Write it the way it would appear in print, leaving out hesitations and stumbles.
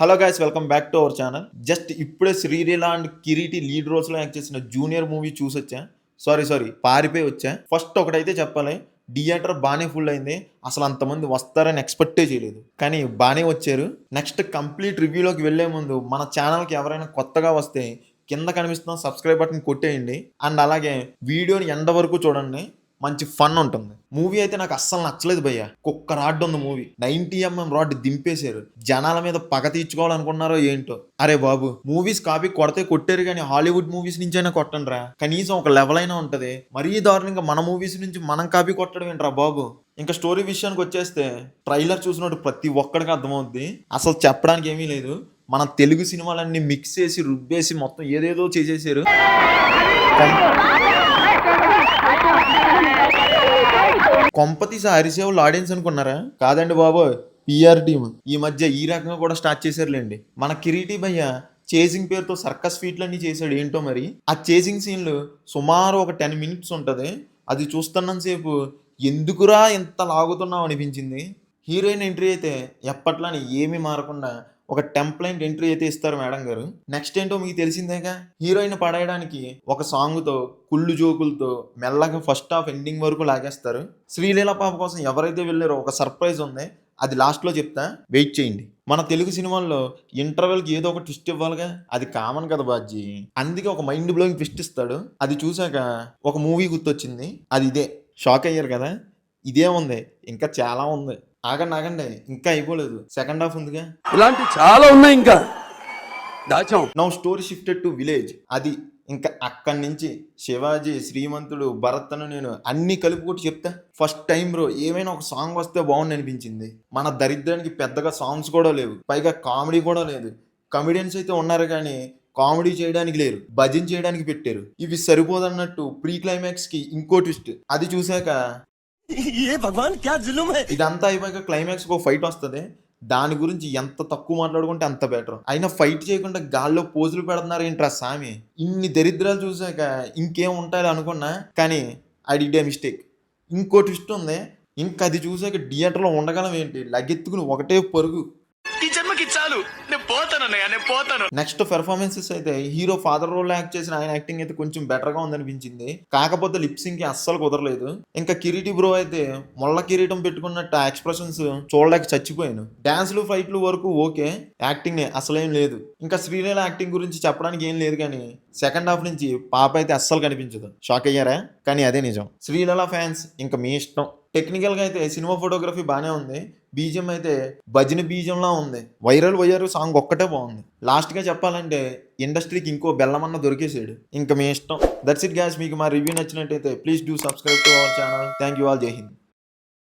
Hello guys, welcome back to our channel. Just ఇప్పుడే Sreeleela and Kireeti lead roles లో act చేసిన junior movie చూసొచ్చా. Sorry పారిపోయి వచ్చా. ఫస్ట్ ఒకటైతే చెప్పాలి, థియేటర్ బాగానే ఫుల్ అయింది. అసలు అంతమంది వస్తారని ఎక్స్పెక్టే చేయలేదు, కానీ బాగానే వచ్చారు. నెక్స్ట్ కంప్లీట్ రివ్యూలోకి వెళ్లే ముందు మన ఛానల్కి ఎవరైనా కొత్తగా వస్తే కింద కనిపిస్తున్న సబ్స్క్రైబ్ బటన్ కొట్టేయండి. అండ్ అలాగే వీడియోని ఎండ వరకు చూడండి, మంచి ఫన్ ఉంటుంది. మూవీ అయితే నాకు అస్సలు నచ్చలేదు భయ్య. కుక్క రాడ్ ఉంది మూవీ. 90mm rod దింపేశారు. జనాల మీద పగ తీర్చుకోవాలనుకున్నారో ఏంటో. అరే బాబు, మూవీస్ కాపీ కొడితే కొట్టారు, కానీ హాలీవుడ్ మూవీస్ నుంచి అయినా కొట్టండి రా, కనీసం ఒక లెవెల్ అయినా ఉంటది. మరీ దారుణంగా మన మూవీస్ నుంచి మనం కాపీ కొట్టడం ఏంట్రా బాబు. ఇంకా స్టోరీ విషయానికి వచ్చేస్తే ట్రైలర్ చూసినట్టు ప్రతి ఒక్కడికి అర్థమవుద్ది. అసలు చెప్పడానికి ఏమీ లేదు. మన తెలుగు సినిమాలన్నీ మిక్స్ చేసి రుబ్బేసి మొత్తం ఏదేదో చేసేసారు. కొంపతీసి హరిసేవులు ఆడియన్స్ అనుకున్నారా? కాదండి బాబు, పిఆర్ టీమ్ ఈ మధ్య ఈ రకంగా కూడా స్టార్ట్ చేశారులేండి. మన కిరీటి భయ్య చేసింగ్ పేరుతో సర్కస్ ఫీట్లన్నీ చేశాడు. ఏంటో మరి ఆ చేసింగ్ సీన్లు సుమారు ఒక 10 minutes ఉంటుంది. అది చూస్తున్నంతసేపు ఎందుకురా ఎంత లాగుతున్నావు అనిపించింది. హీరోయిన్ ఎంట్రీ అయితే ఎప్పట్లానే ఏమీ మారకుండా ఒక టెంప్లైన్ ఎంట్రీ అయితే ఇస్తారు మేడం గారు. నెక్స్ట్ ఏంటో మీకు తెలిసిందేగా, హీరోయిన్ పడేయడానికి ఒక సాంగ్తో కుళ్ళు జోకులతో మెల్లగా ఫస్ట్ హాఫ్ ఎండింగ్ వరకు లాగేస్తారు. శ్రీలీల పాప కోసం ఎవరైతే వెళ్ళారో ఒక సర్ప్రైజ్ ఉంది, అది లాస్ట్లో చెప్తా, వెయిట్ చేయండి. మన తెలుగు సినిమాల్లో ఇంటర్వెల్కి ఏదో ఒక ట్విస్ట్ ఇవ్వాలిగా, అది కామన్ కదా బాజీ. అందుకే ఒక మైండ్ బ్లోయింగ్ ట్విస్ట్ ఇస్తాడు. అది చూసాక ఒక మూవీ గుర్తొచ్చింది, అది ఇదే. షాక్ అయ్యారు కదా? ఇదే ఉంది, ఇంకా చాలా ఉంది. ఆగండి, ఇంకా అయిపోలేదు, సెకండ్ హాఫ్ ఉందిగా. ఇలాంటి చాలా ఉన్నాయి ఇంకా దాచాం. Now story shifted to village. అది ఇంకా అక్కడి నుంచి శివాజీ, శ్రీమంతుడు, భరతను నేను అన్ని కలుపుకుంటూ చెప్తా. ఫస్ట్ టైం బ్రో ఏమైనా ఒక సాంగ్ వస్తే బాగుంది అనిపించింది. మన దరిద్రానికి పెద్దగా సాంగ్స్ కూడా లేవు, పైగా కామెడీ కూడా లేదు. కమెడియన్స్ అయితే ఉన్నారు కానీ కామెడీ చేయడానికి లేరు, భజన చేయడానికి పెట్టారు. ఇవి సరిపోదన్నట్టు ప్రీ క్లైమాక్స్ కి ఇంకో ట్విస్ట్. అది చూసాక ఇదంతా అయిపోయాక క్లైమాక్స్ ఒక ఫైట్ వస్తుంది. దాని గురించి ఎంత తక్కువ మాట్లాడుకుంటే అంత బెటర్. అయినా ఫైట్ చేయకుండా గాల్లో పోజులు పెడుతున్నారు ఏంట్రా సామి. ఇన్ని దరిద్రాలు చూసాక ఇంకేం ఉంటాయో అనుకున్నా, కానీ ఐ డిడ్ ఏ మిస్టేక్. ఇంకో ట్విస్ట్ ఉంది. ఇంకా అది చూసాక థియేటర్లో ఉండగలం ఏంటి, లగెత్తుకుని ఒకటే పరుగు. నెక్స్ట్ పెర్ఫార్మెన్సెస్ అయితే హీరో ఫాదర్ రోల్ యాక్ట్ చేసిన ఆయన యాక్టింగ్ అయితే కొంచెం బెటర్ గా ఉందనిపించింది. కాకపోతే లిప్సింగ్ కి అస్సలు కుదరలేదు. ఇంకా కిరీటి బ్రో అయితే మొల్ల కిరీటం పెట్టుకున్నట్టు ఆ ఎక్స్ప్రెషన్స్ చూడలేక చచ్చిపోయాను. డాన్స్లు ఫైట్లు వరకు ఓకే, యాక్టింగ్ అసలేం లేదు. ఇంకా శ్రీలీల యాక్టింగ్ గురించి చెప్పడానికి ఏం లేదు, కానీ సెకండ్ హాఫ్ నుంచి పాప అయితే అస్సలు కనిపించదు. షాక్ అయ్యారా? కానీ అదే నిజం. శ్రీలీల ఫ్యాన్స్ ఇంకా మీ ఇష్టం. టెక్నికల్ గా అయితే సినిమా ఫోటోగ్రఫీ బాగానే ఉంది. బీజియం అయితే భజన బీజంలా ఉంది. వైరల్ సాంగ్ ఒక్కటే బాగుంది. లాస్ట్ గా చెప్పాలంటే ఇండస్ట్రీకి ఇంకో బెల్లమన్న దొరికేసాడు. ఇంకా మీ ఇష్టం. That's it guys. మీకు మా రివ్యూ నచ్చినట్టయితే please do subscribe to our channel. Thank you all. జై హింద్.